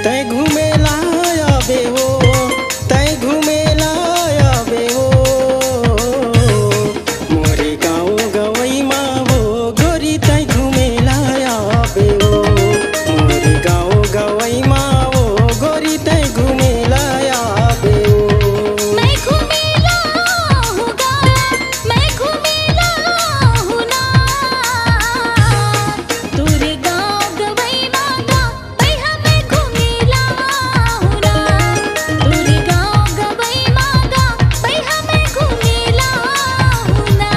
तै घूमेला आबे हो, तै घूमेला आबे हो, मोरे गाँव गवई मा हो गोरी तै घूमेला आबे हो, मोरे गाँव गवई मा हो गोरी तै घूमेला आबे हो। मैं घूमेला हूँगा, मैं घूमेला हूँ ना, तोरे गाँव गवई मागा बैहा मैं घूमेला हूँ ना, तोरे गाँव गवई मागा बैहा मैं घूमेला हूँ ना।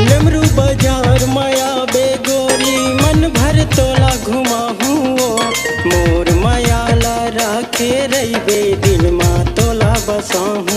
लेमरू बाजार माया बेगोरी मन भर तोला घुमाहू, मोर माया ला राखे रही बे दिल मा तोला बसाहू।